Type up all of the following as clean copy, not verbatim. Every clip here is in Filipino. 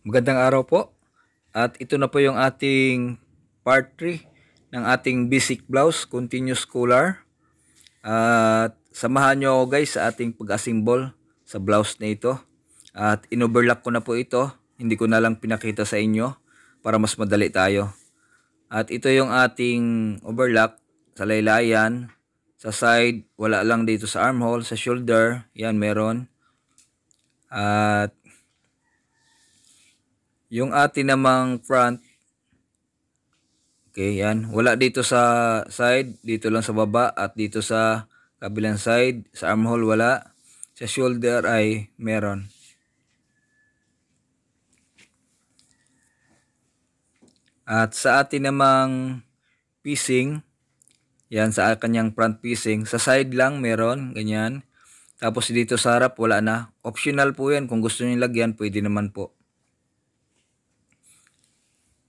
Magandang araw po. At ito na po yung ating part 3 ng ating basic blouse continuous collar. At samahan nyo ako guys sa ating pag-assemble sa blouse na ito. At in-overlock ko na po ito. Hindi ko na lang pinakita sa inyo para mas madali tayo. At ito yung ating overlock sa laylayan. Sa side, wala lang dito sa armhole. Sa shoulder, yan meron. At yung ating namang front, okay, yan. Wala dito sa side, dito lang sa baba at dito sa kabilang side, sa armhole wala. Sa shoulder ay meron. At sa atin namang piecing, yan sa kanyang front piecing, sa side lang meron, ganyan. Tapos dito sa harap wala na. Optional po yan, kung gusto niyo lagyan, pwede naman po.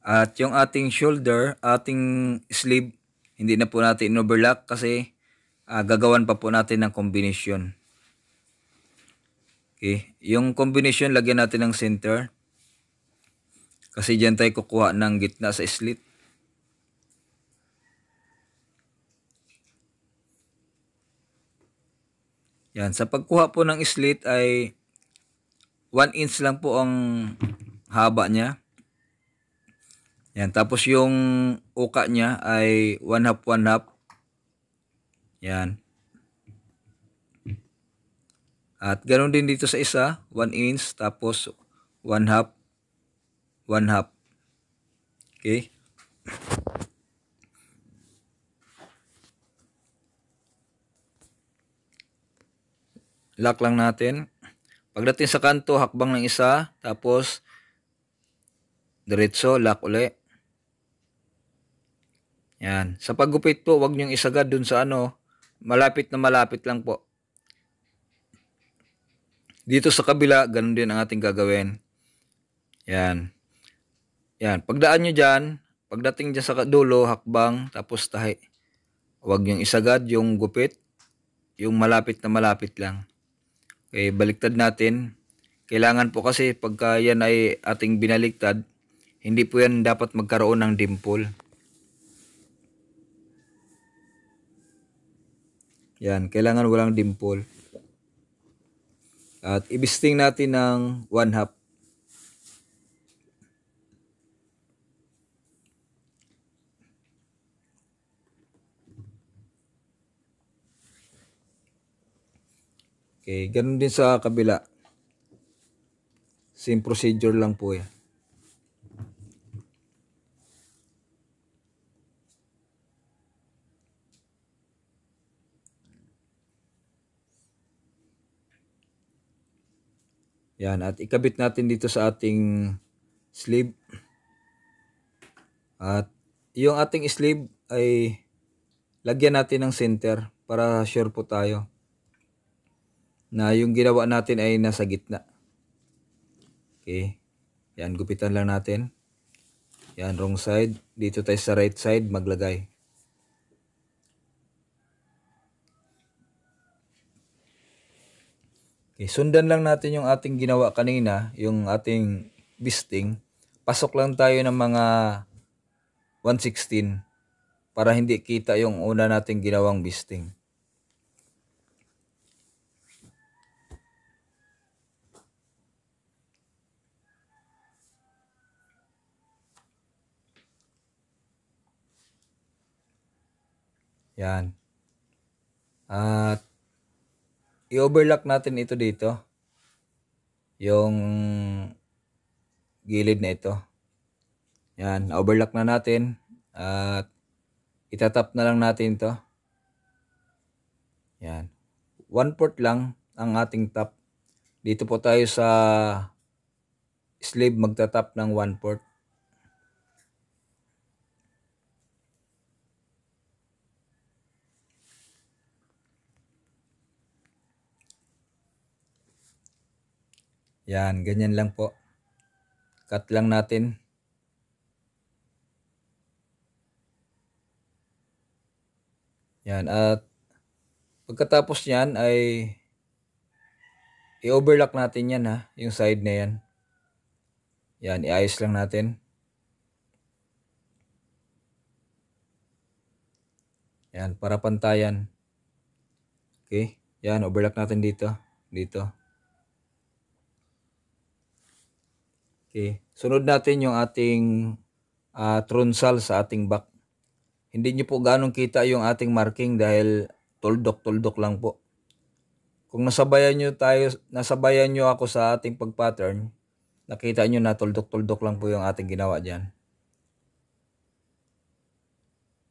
At yung ating shoulder, ating sleeve, hindi na po natin in-overlock kasi gagawan pa po natin ng combination. Okay, yung combination lagyan natin ng center. Kasi dyan tayo kukuha ng gitna sa slit. Yan, sa pagkuha po ng slit ay 1 inch lang po ang haba niya. Yan, tapos yung uka niya ay 1/2. Yan. At ganoon din dito sa isa, 1 inch tapos 1/2. Okay? Lock lang natin. Pagdating sa kanto, hakbang ng isa, tapos diretso, lock uli. Yan. Sa paggupit po, wag niyong isagad dun sa malapit na malapit lang po. Dito sa kabila, ganun din ang ating gagawin. Yan. Yan. Pagdaan nyo dyan, pagdating dyan sa dulo, hakbang, tapos tahi. Wag niyong isagad yung gupit, yung malapit na malapit lang. Okay, baliktad natin. Kailangan po kasi pagka yan ay ating binaliktad, hindi po yan dapat magkaroon ng dimple. Yan, kailangan walang dimple. At ibisting natin ng 1/2. Okay, ganun din sa kabila. Same procedure lang po yan. Yan, at ikabit natin dito sa ating sleeve. At yung ating sleeve ay lagyan natin ng center para sure po tayo na yung ginawa natin ay nasa gitna. Okay. Yan, gupitan lang natin. Yan, wrong side. Dito tayo sa right side maglagay. Okay, sundan lang natin yung ating ginawa kanina, yung ating bisting. Pasok lang tayo ng mga 1/16 para hindi kita yung una nating ginawang bisting. Yan. At i-overlock natin ito dito. Yung gilid na ito. Yan, overlock na natin. At itatap na lang natin ito. Yan. 1/4 lang ang ating top. Dito po tayo sa sleeve magtatap ng 1/4. Yan, ganyan lang po. Cut lang natin. Yan, at pagkatapos niyan ay i-overlock natin yan yung side na yan. Yan, iayos lang natin. Yan, para pantayan. Okay, yan, overlock natin dito. Dito. Okay, sunod natin yung ating tronsal sa ating back. Hindi nyo po ganong kita yung ating marking dahil tuldok-tuldok lang po. Kung nasabayan nyo ako sa ating pag-pattern, nakita nyo na tuldok-tuldok lang po yung ating ginawa dyan.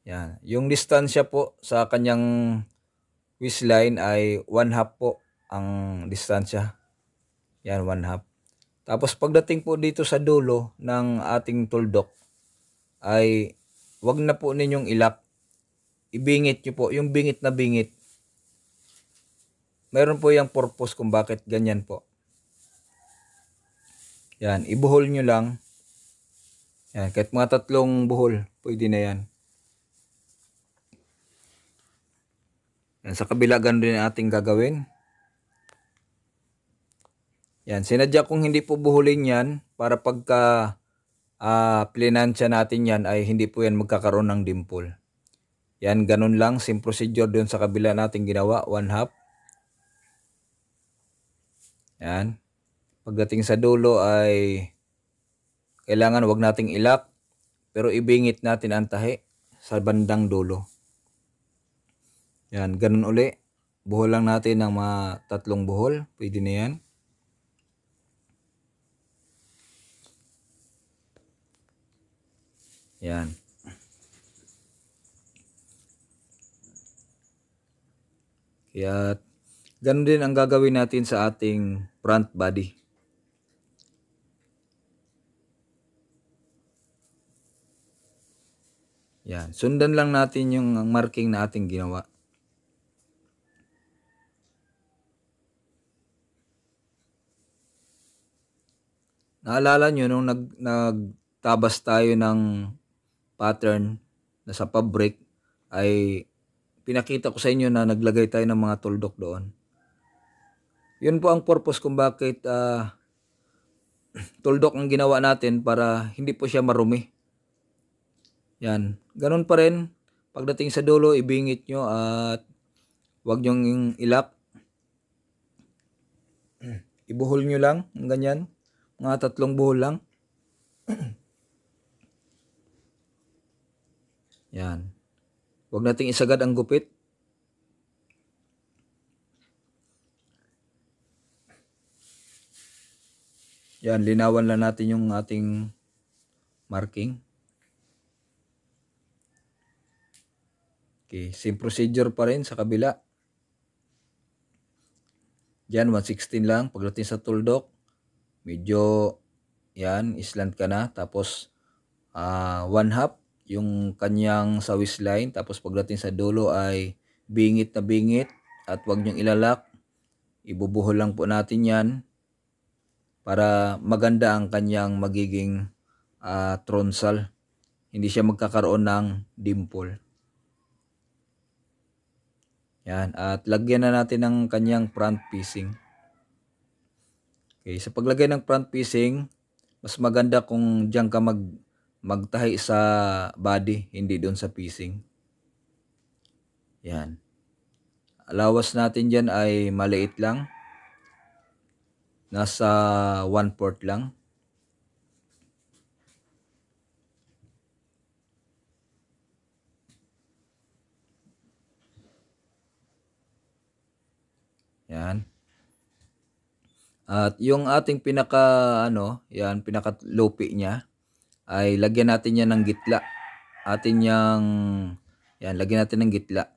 Yan. Yung distansya po sa kanyang waistline ay 1/2 po ang distansya. Yan, 1/2. Tapos pagdating po dito sa dulo ng ating tuldok ay wag na po ninyong ilak. Ibingit nyo po. Yung bingit na bingit. Meron po yung purpose kung bakit ganyan po. Yan, ibuhol nyo lang. Yan, kahit mga 3 buhol, pwede na yan. Yan, sa kabila ganun din ating gagawin. Yan, sinadya kong hindi po buhulin yan para pagka plinansya natin yan ay hindi po yan magkakaroon ng dimple. Yan, ganun lang. Same procedure doon sa kabila natin ginawa, 1/2. Yan. Pagdating sa dulo ay kailangan wag nating ilak pero ibingit natin ang tahi sa bandang dulo. Yan, ganun uli. Buhol lang natin ng mga 3 buhol. Pwede na yan. Yan. Kaya ganun din ang gagawin natin sa ating front body. Yan. Sundan lang natin yung marking na ating ginawa. Naalala nyo nung nagtabas tayo ng pattern na sa fabric ay pinakita ko sa inyo na naglagay tayo ng mga tuldok doon. Yun po ang purpose kung bakit tuldok ang ginawa natin para hindi po siya marumi. Yan. Ganun pa rin. Pagdating sa dulo, ibingit nyo at huwag nyong ilak. Ibuhol nyo lang. Ganyan. Mga 3 buhol lang. Yan. Huwag nating isagad ang gupit. Yan, linawan lang natin yung ating marking. Okay, same procedure pa rin sa kabila. Yan, 116 lang. Pagdating sa tuldok, medyo, yan, islant ka na. Tapos, 1/2 yung kanyang sa waistline. Tapos, pagdating sa dulo ay bingit na bingit. At huwag nyong ilalak. Ibubuhol lang po natin yan para maganda ang kanyang magiging tronsal. Hindi siya magkakaroon ng dimple. Yan. At lagyan na natin ng kanyang front piecing. Okay. Sa paglagay ng front piecing, mas maganda kung diyan ka magtahi sa body, hindi doon sa piecing. Yan. Alawas natin dyan ay maliit lang. Nasa 1/4 lang. Yan. At yung ating pinaka-lupi niya ay lagyan natin yan ng gitla. Lagyan natin ng gitla.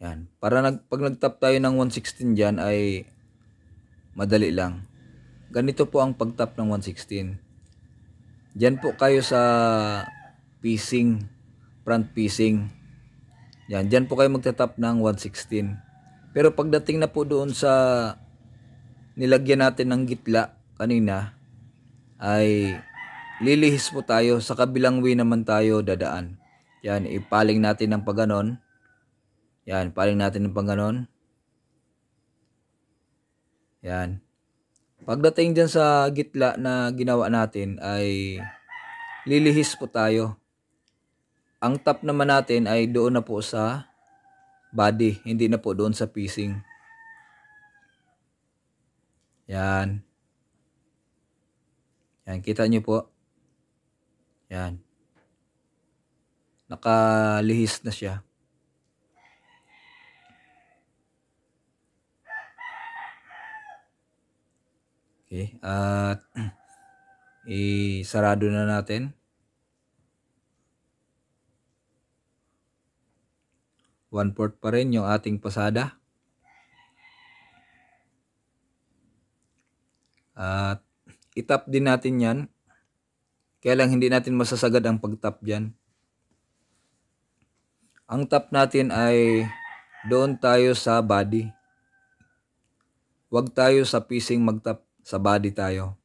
Yan. Para pag nag-tap tayo ng 116 dyan ay madali lang. Ganito po ang pag-tap ng 116. Diyan po kayo sa piecing, front piecing. Yan, diyan po kayo magta-tap ng 116. Pero pagdating na po doon sa nilagyan natin ng gitla kanina ay lilihis po tayo, sa kabilang way naman tayo dadaan. Yan, ipaling natin ng pagganon. Yan, paling natin ng pagganon. Yan. Pagdating dyan sa gitla na ginawa natin ay lilihis po tayo. Ang top naman natin ay doon na po sa body, hindi na po doon sa piecing. Yan. Yan, kita nyo po. Yan. Nakalihis na siya. Okay, at isarado na natin. 1/4 pa rin yung ating pasada. At itap din natin yan. Kaya lang hindi natin masasagad ang pag-tap dyan. Ang tap natin ay doon tayo sa body. Huwag tayo sa piecing mag-tap, sa body tayo.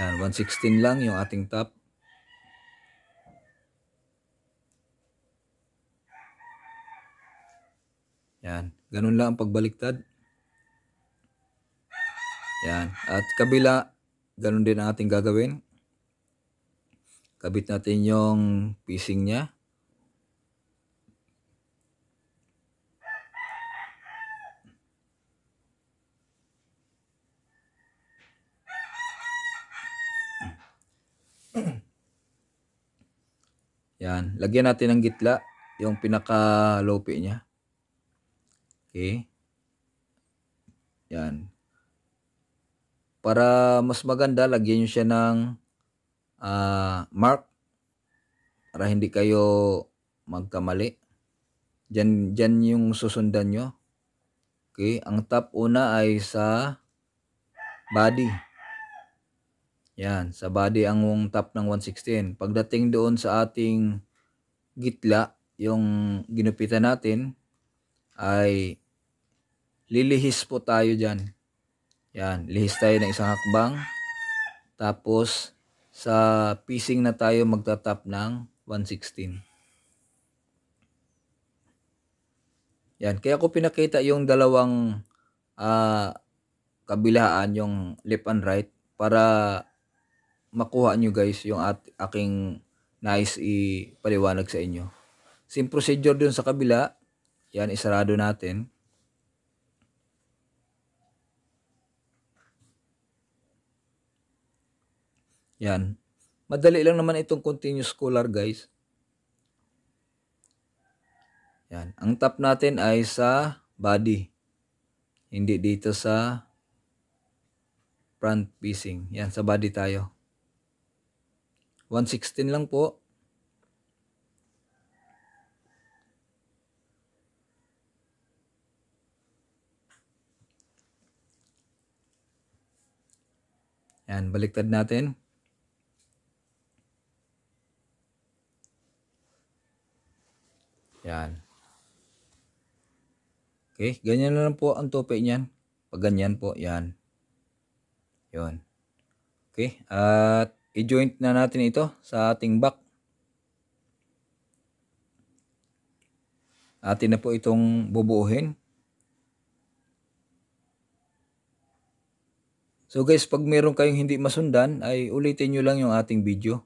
Yan, 116 lang yung ating tap. Yan, ganun lang ang pagbaliktad. Yan, at kabila, ganun din ang ating gagawin. Kabit natin yung piecing niya. Yan, lagyan natin ng gitla, yung pinaka-lopi niya. Okay. Yan. Para mas maganda, lagyan nyo siya ng mark para hindi kayo magkamali. Dyan yung susundan nyo. Okay, ang top una ay sa body. Yan, sa body ang top ng 116. Pagdating doon sa ating gitla, yung ginupitan natin, ay lilihis po tayo dyan. Yan, lihis tayo ng isang hakbang. Tapos, sa piecing na tayo magtatap ng 116. Yan, kaya ko pinakita yung dalawang kabilaan, yung left and right, para makuha nyo guys yung aking nais ipaliwanag sa inyo. Same procedure dun sa kabila. Yan, isarado natin. Yan. Madali lang naman itong continuous collar guys. Yan. Ang top natin ay sa body. Hindi dito sa front piecing. Yan, sa body tayo. 116 lang po. Yan, baliktad natin. Yan. Okay, ganyan na lang po ang tope niyan. Pag ganyan po, yan. Yun. Okay, at i-joint na natin ito sa ating back. Atin na po itong bubuuhin. So guys, pag meron kayong hindi masundan, ay ulitin nyo lang yung ating video.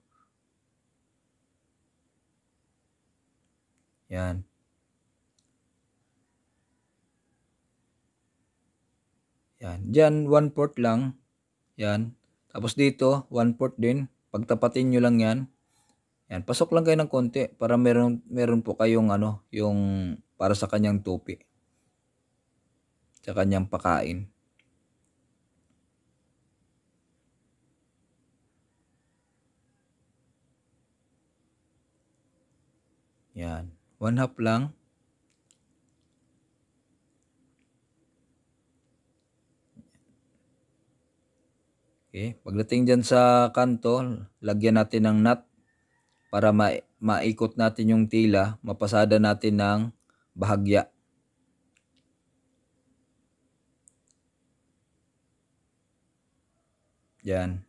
Yan. Yan. Diyan, 1/4 lang. Yan. Tapos dito, 1/4 din. Pagtapatin nyo lang yan. Yan. Pasok lang kayo ng konti para meron po kayong yung para sa kanyang tupi. Sa kanyang pakain. Yan. 1/2 lang. Okay. Pagdating dyan sa kanto, lagyan natin ng nut para maikot natin yung tila, mapasada natin ng bahagya. Yan.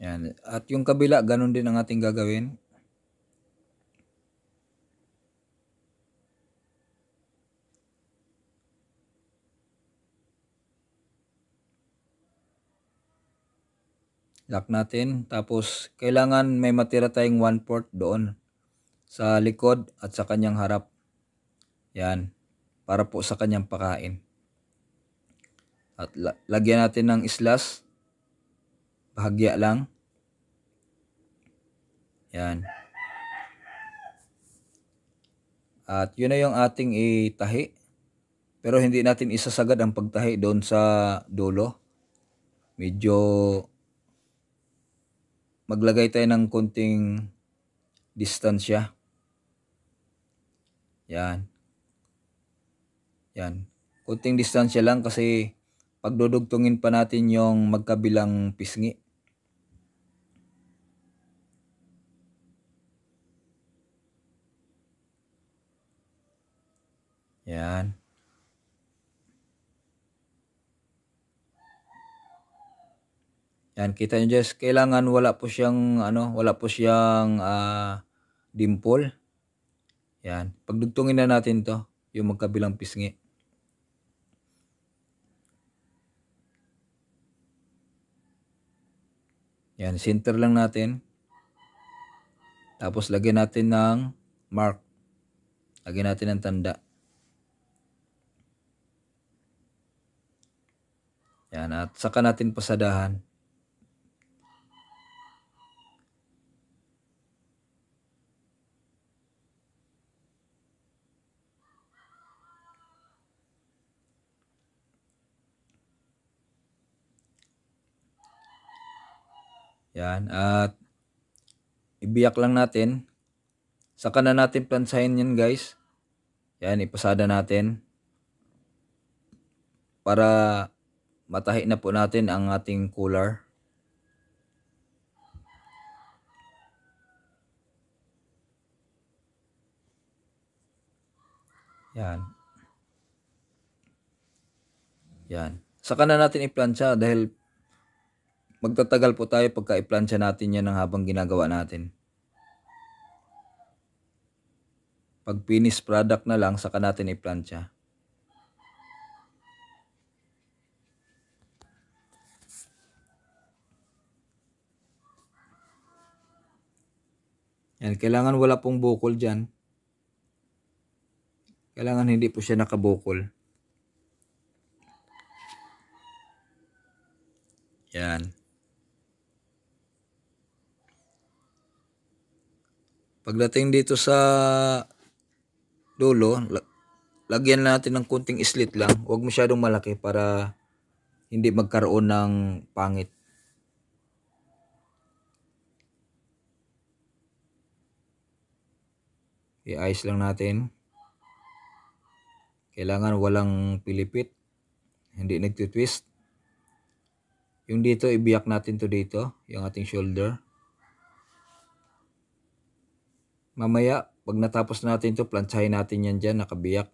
Yan. At yung kabila, ganun din ang ating gagawin. Lock natin. Tapos, kailangan may matira tayong 1/4 doon sa likod at sa kanyang harap. Yan. Para po sa kanyang pakain. At lagyan natin ng slash. Bahagya lang. Yan. At yun na yung ating itahi. Pero hindi natin isasagad ang pagtahi doon sa dulo. Medyo maglagay tayo ng konting distansya. Yan. Yan. Konting distansya lang kasi pagdudugtungin pa natin yung magkabilang pisngi. Yan. Yan, kita nyo guys, kailangan wala po siyang dimple. Yan. Pagdugtungin na natin to, yung magkabilang pisngi. Yan, center lang natin. Tapos lagyan natin ng mark. Lagyan natin ng tanda. Yan, at saka natin pasadahan. Yan, at ibiyak lang natin. Saka na natin plansahin yan guys. Yan, ipasada natin. Para matahi na po natin ang ating cooler. Yan. Yan. Saka na natin iplansya dahil magtatagal po tayo pagka iplansya natin yan habang ginagawa natin. Pag finished product na lang, saka natin iplansya. Yan, kailangan wala pong bukol dyan. Kailangan hindi po siya nakabukol. Yan. Pagdating dito sa dulo, lagyan natin ng kunting slit lang. Huwag masyadong malaki para hindi magkaroon ng pangit. I-ayos lang natin. Kailangan walang pilipit. Hindi nagtitwist. Yung dito, ibiyak natin to dito. Yung ating shoulder. Mamaya, pag natapos natin to, planchahin natin yan dyan, nakabiyak.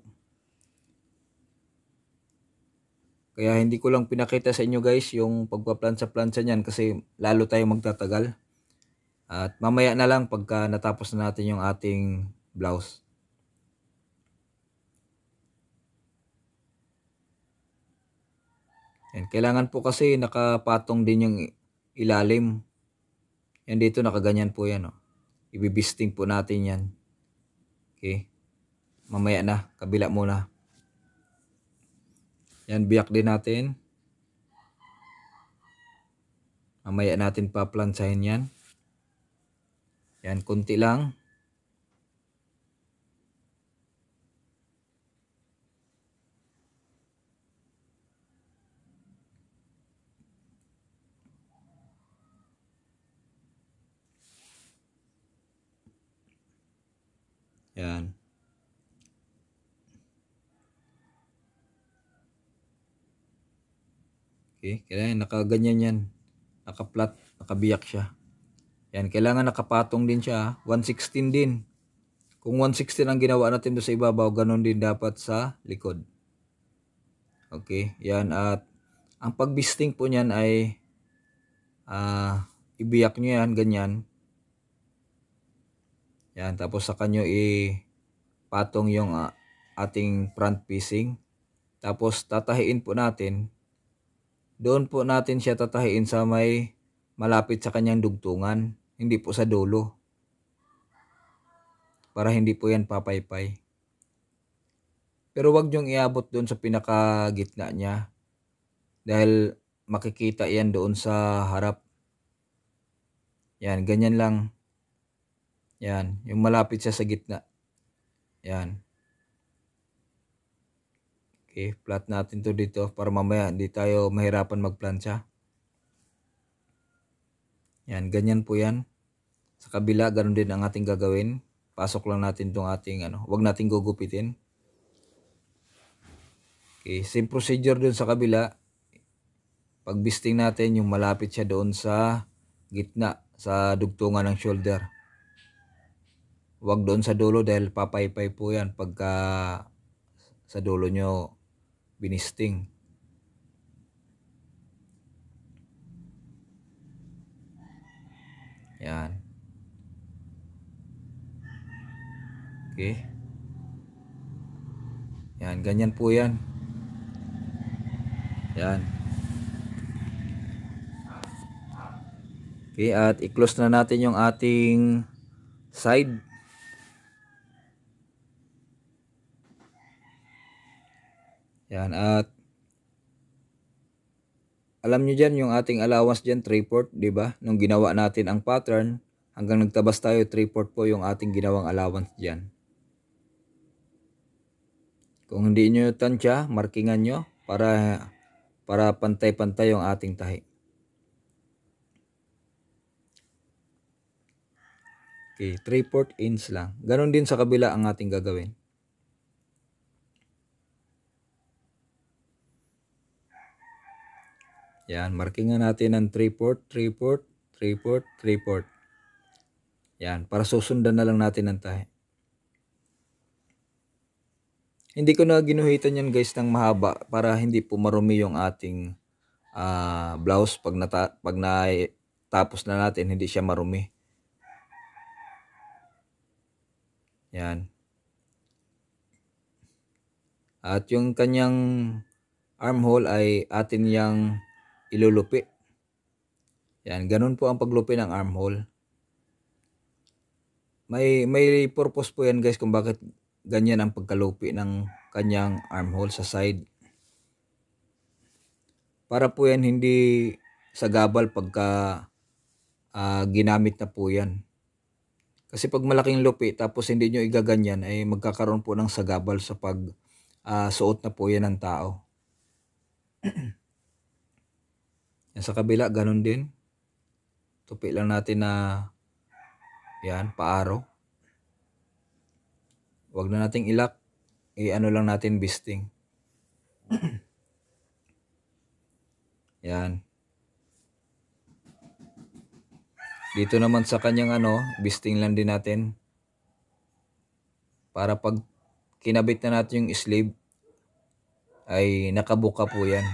Kaya hindi ko lang pinakita sa inyo guys yung pagpaplansya-plansya niyan kasi lalo tayo magtatagal. At mamaya na lang pagka natapos na natin yung ating blouse. Yan, kailangan po kasi nakapatong din yung ilalim. Yan dito nakaganyan po yan. Oh. Ibibisting po natin yan. Okay. Mamaya na. Kabila muna. Yan, biyak din natin. Mamaya natin paplansahin yan. Yan, kunti lang. Yan. Okay, kailangan nakaganyan yan. Naka-flat, nakabiyak siya. Yan, kailangan nakapatong din siya. 116 din. Kung 116 ang ginawa natin doon sa ibabaw, ganun din dapat sa likod. Okay, yan. At ang pagbisting po niyan ay ibiyak nyo yan, ganyan. Yan, tapos saka nyo ipatong yung ating front facing. Tapos tatahiin po natin. Doon po natin siya tatahiin sa may malapit sa kanyang dugtungan. Hindi po sa dulo. Para hindi po yan papaypay. Pero wag nyong iabot doon sa pinakagitna niya. Dahil makikita yan doon sa harap. Yan, ganyan lang. Yan, yung malapit siya sa gitna. Yan. Okay, flat natin to dito para mamaya hindi tayo mahirapan magplansya. Yan, ganyan po yan. Sa kabila, ganun din ang ating gagawin. Pasok lang natin tong ating wag nating gugupitin. Okay, same procedure dun sa kabila. Pag bisting natin, yung malapit siya doon sa gitna, sa dugtungan ng shoulder. Wag doon sa dulo dahil papaypay po yan pagka sa dulo nyo binisting. Yan. Okay. Yan, ganyan po yan. Yan. Okay, at i-close na natin yung ating side. Yan, at alam nyo dyan yung ating allowance dyan, 3/4, di ba? Nung ginawa natin ang pattern, hanggang nagtabas tayo, 3/4 po yung ating ginawang allowance dyan. Kung hindi nyo tansya, markingan nyo para pantay-pantay yung ating tahi. Okay, 3/4 inch lang. Ganon din sa kabila ang ating gagawin. Yan, markingan natin ng 3/4, 3/4, 3/4, 3/4. Yan, para susundan na lang natin ang tahi. Hindi ko na ginuhitan yan guys ng mahaba para hindi po marumi yung ating blouse pag natapos na natin, hindi siya marumi. Yan. At yung kanyang armhole ay atin yang ilulupi. Yan, ganun po ang paglupi ng armhole. May purpose po yan guys kung bakit ganyan ang pagkalupi ng kanyang armhole sa side. Para po yan hindi sagabal pagka ginamit na po yan. Kasi pag malaking lupi tapos hindi nyo igaganyan ay magkakaroon po ng sagabal sa pag suot na po yan ng tao. Yan sa kabila, ganun din. Tupi lang natin na yan, paaro. Huwag na nating ilak. I-ano lang natin bisting. Yan. Dito naman sa kanyang bisting lang din natin. Para pag kinabit na natin yung sleeve, ay nakabuka po yan.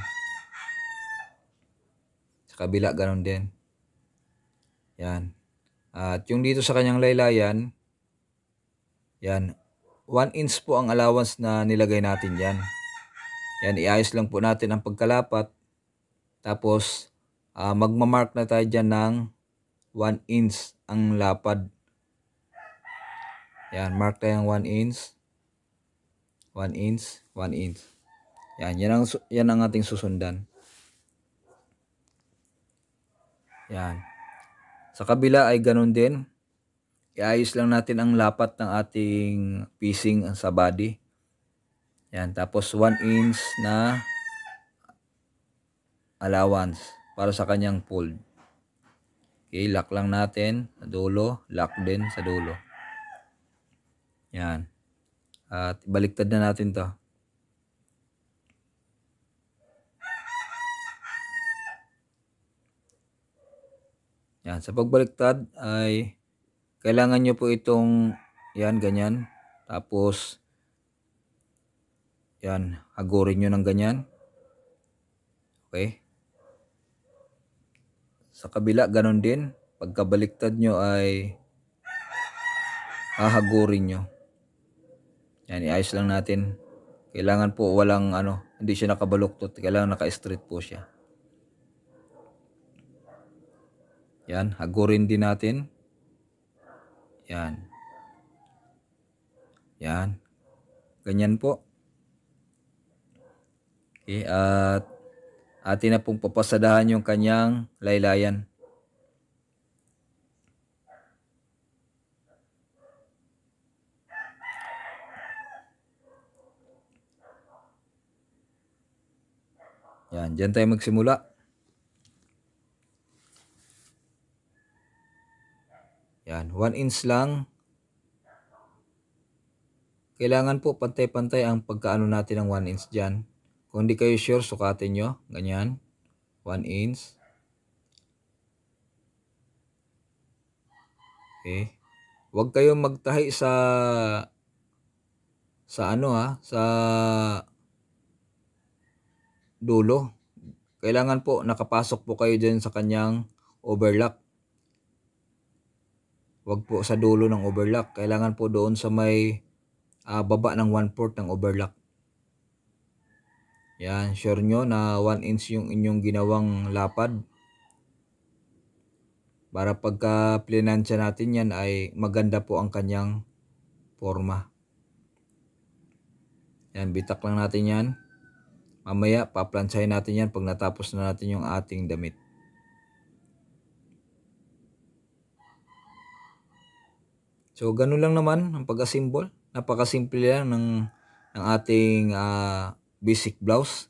Sa kabila, ganun din. Yan. At yung dito sa kanyang laylayan, yan, 1 inch po ang allowance na nilagay natin yan. Yan, iayos lang po natin ang pagkalapat. Tapos, magmamark na tayo dyan ng 1 inch ang lapad. Yan, mark tayo ng 1 inch. 1 inch, 1 inch. Yan, yan ang ating susundan. Yan. Sa kabila ay ganun din. Iayos lang natin ang lapat ng ating piecing sa body. Yan, tapos 1 inch na allowance para sa kanyang fold. Okay, lock lang natin sa dulo, lock din sa dulo. Yan. At baliktad na natin to. Yan, sa pagbaliktad ay kailangan nyo po itong yan, ganyan. Tapos yan, hagurin nyo ng ganyan. Okay. Sa kabila, ganun din. Pagkabaliktad nyo ay hahagurin nyo. Yan, iayos lang natin. Kailangan po walang hindi siya nakabaluktot. Kailangan naka-straight po siya. Yan, hagurin din natin. Yan. Yan. Ganyan po. Okay, at atin na pong papasadahan yung kanyang laylayan. Yan, dyan tayo magsimula. Yan, 1 inch lang. Kailangan po pantay-pantay ang pagkaano natin ng 1 inch dyan. Kung hindi kayo sure, sukatin nyo. Ganyan, 1 inch. Okay. Huwag kayong magtahi sa dulo. Kailangan po nakapasok po kayo dyan sa kanyang overlock. Huwag po sa dulo ng overlock. Kailangan po doon sa may baba ng 1/4 ng overlock. Yan, sure nyo na 1 inch yung inyong ginawang lapad. Para pagka plinansya natin yan ay maganda po ang kanyang forma. Yan, bitak lang natin yan. Mamaya, paplansyahin natin yan pag natapos na natin yung ating damit. So, ganun lang naman ang pag-assemble. Napakasimple lang ng ating basic blouse.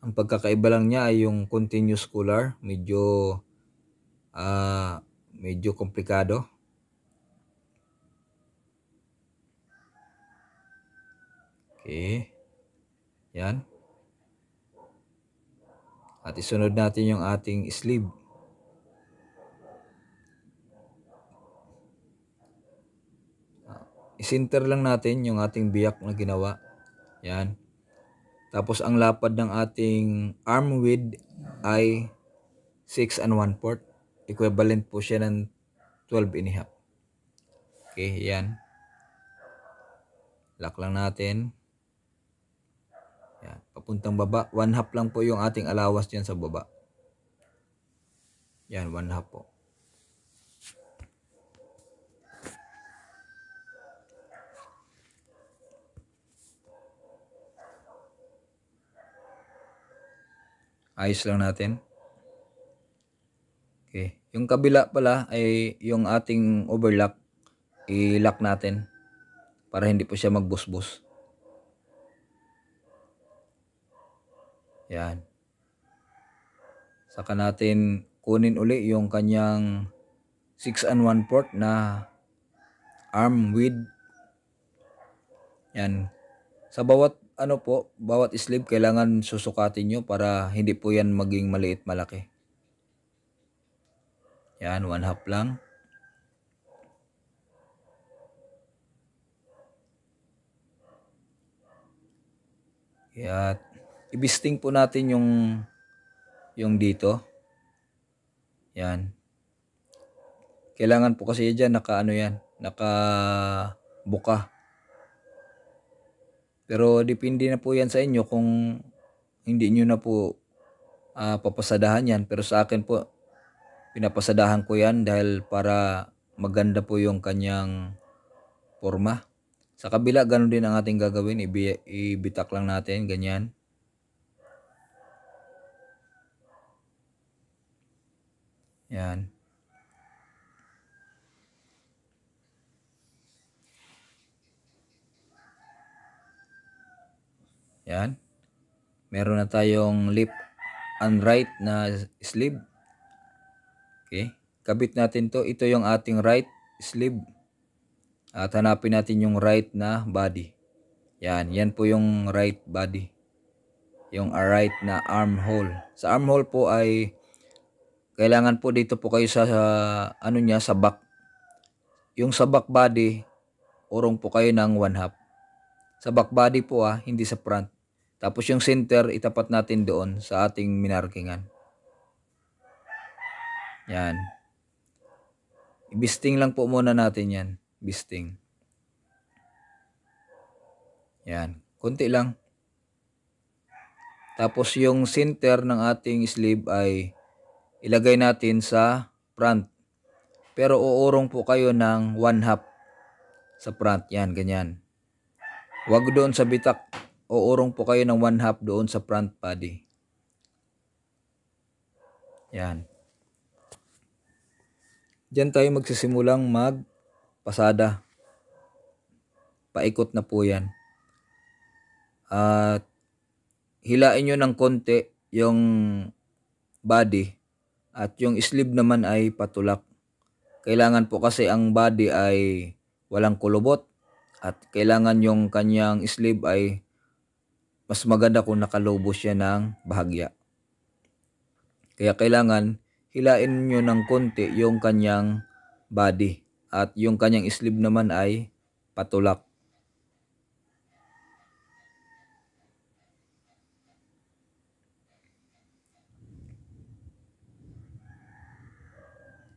Ang pagkakaiba lang niya ay yung continuous collar. Medyo komplikado. Okay. Yan. At isunod natin yung ating sleeve. Isinter lang natin yung ating biyak na ginawa. Yan. Tapos ang lapad ng ating arm width ay 6 1/4. Equivalent po siya ng 12 1/2. Okay, yan. Lock lang natin. Yan, papuntang baba. 1/2 lang po yung ating alawas dyan sa baba. Yan, 1/2 po. Ayos lang natin. Okay. Yung kabila pala ay yung ating overlock. I-lock natin para hindi po siya magbusbus. Yan. Saka natin kunin uli yung kanyang 6 1/4 na arm width. Yan. Sa bawat bawat sleeve kailangan susukatin nyo para hindi po yan maging maliit malaki. Yan, 1/2 lang. At ibisting po natin yung dito. Yan. Kailangan po kasi dyan naka-buka. Pero depende na po yan sa inyo kung hindi nyo na po papasadahan yan. Pero sa akin po, pinapasadahan ko yan dahil para maganda po yung kanyang forma. Sa kabila, ganun din ang ating gagawin. Ibitak lang natin, ganyan. Yan. Yan. Meron na tayong left and right na sleeve. Okay. Kabit natin to. Ito yung ating right sleeve. At hanapin natin yung right na body. Yan. Yan po yung right body. Yung right na armhole. Sa armhole po ay kailangan po dito po kayo sa sa back. Yung sa back body, urong po kayo ng 1/2. Sa back body po hindi sa front. Tapos yung center, itapat natin doon sa ating minarkingan. Yan. Ibisting lang po muna natin yan. Bisting. Yan. Kunti lang. Tapos yung center ng ating sleeve ay ilagay natin sa front. Pero uurong po kayo ng 1/2 sa front. Yan, ganyan. Huwag doon sa bitak. Uurong po kayo ng 1/2 doon sa front body. Yan. Diyan tayo magsisimulang magpasada. Paikot na po yan. At hilain nyo ng konti yung body at yung sleeve naman ay patulak. Kailangan po kasi ang body ay walang kulubot at kailangan yung kanyang sleeve ay mas maganda kung nakalobo siya ng bahagya. Kaya kailangan hilain nyo ng konti yung kanyang body at yung kanyang sleeve naman ay patulak.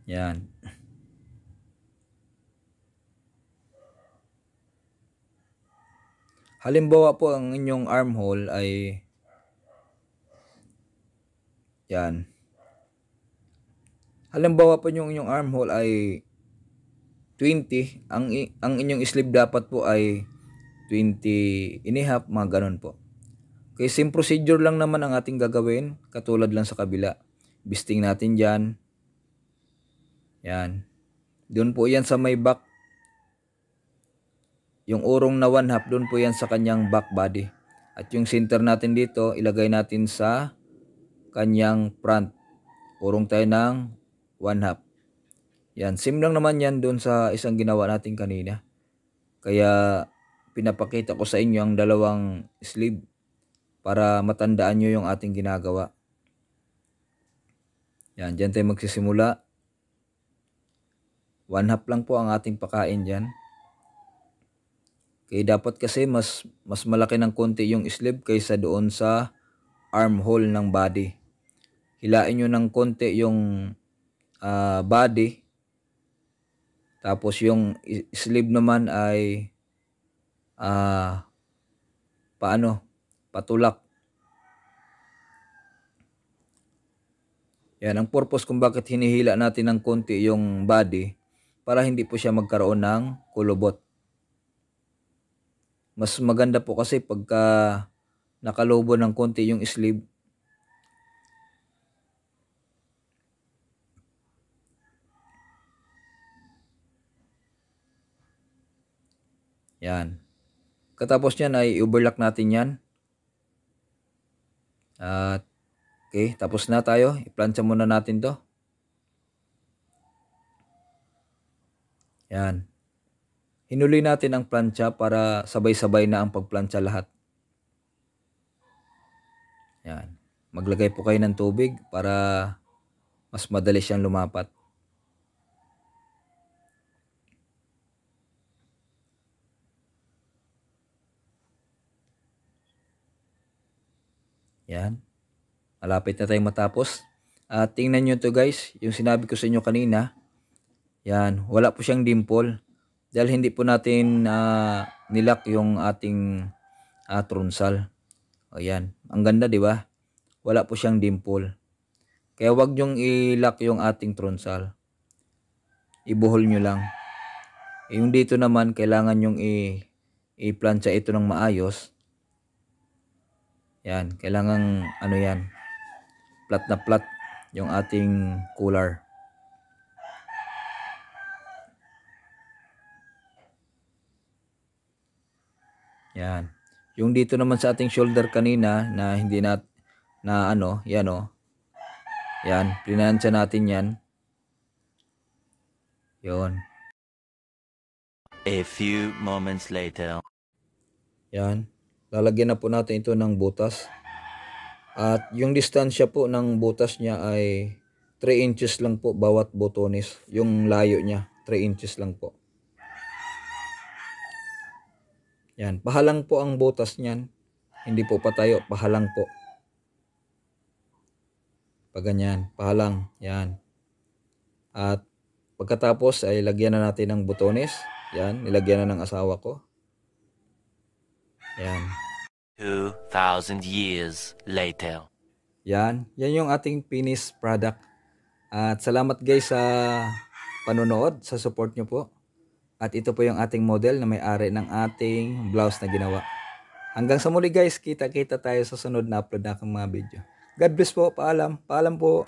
Yan. Halimbawa po ang inyong armhole ay yan. Halimbawa po yung inyong armhole ay 20, ang inyong sleeve dapat po ay 20 1/2, mga ganun po. Okay, same procedure lang naman ang ating gagawin, katulad lang sa kabila. Bisting natin dyan. Yan. Doon po yan sa may back. Yung urong na 1/2, doon po yan sa kanyang back body. At yung center natin dito, ilagay natin sa kanyang front. Urong tayo ng 1/2. Yan, same lang naman yan doon sa isang ginawa natin kanina. Kaya pinapakita ko sa inyo ang dalawang sleeve para matandaan nyo yung ating ginagawa. Yan, dyan tayo magsisimula. 1/2 lang po ang ating pakain dyan. Kaya dapat kasi mas malaki ng konti yung sleeve kaysa doon sa armhole ng body. Hilain nyo ng konti yung body. Tapos yung sleeve naman ay patulak. Yan, ang purpose kung bakit hinihila natin ng konti yung body, para hindi po siya magkaroon ng kulubot. Mas maganda po kasi pagka nakalobo ng konti yung sleeve. Yan. Katapos niyan ay overlock natin yan. At okay, tapos na tayo. I-plancha muna natin to. Yan. Hinuli natin ang plancha para sabay-sabay na ang pagplancha lahat. Yan. Maglagay po kayo ng tubig para mas madali siyang lumapat. Yan. Malapit na tayong matapos. At tingnan nyo to guys, yung sinabi ko sa inyo kanina. Yan, wala po siyang dimple. Dahil hindi po natin nilock yung ating tronsal. O yan, ang ganda, di ba? Wala po siyang dimple. Kaya wag nyong i-lock yung ating tronsal. Ibuhol nyo lang. Yung dito naman, kailangan nyong i-plancha ito ng maayos. Yan, kailangan yan, flat na flat yung ating cooler. Yan. Yung dito naman sa ating shoulder kanina na hindi yan Yan, plinansya natin yan. Yon. A few moments later. Yan. Lalagyan na po natin ito ng butas. At yung distansya po ng butas niya ay 3 inches lang po bawat botones. Yung layo niya, 3 inches lang po. Yan, pahalang po ang butas niyan. Hindi po patayo, pahalang po. Pag ganyan, pahalang, yan. At pagkatapos ay lagyan na natin ng butones. Yan, nilagyan na ng asawa ko. Yan. 2,000 years later. Yan yung ating finished product. At salamat guys sa panonood, sa support nyo po. At ito po yung ating model na may-ari ng ating blouse na ginawa. Hanggang sa muli guys, kita-kita tayo sa sunod na upload na akong mga video. God bless po, paalam. Paalam po.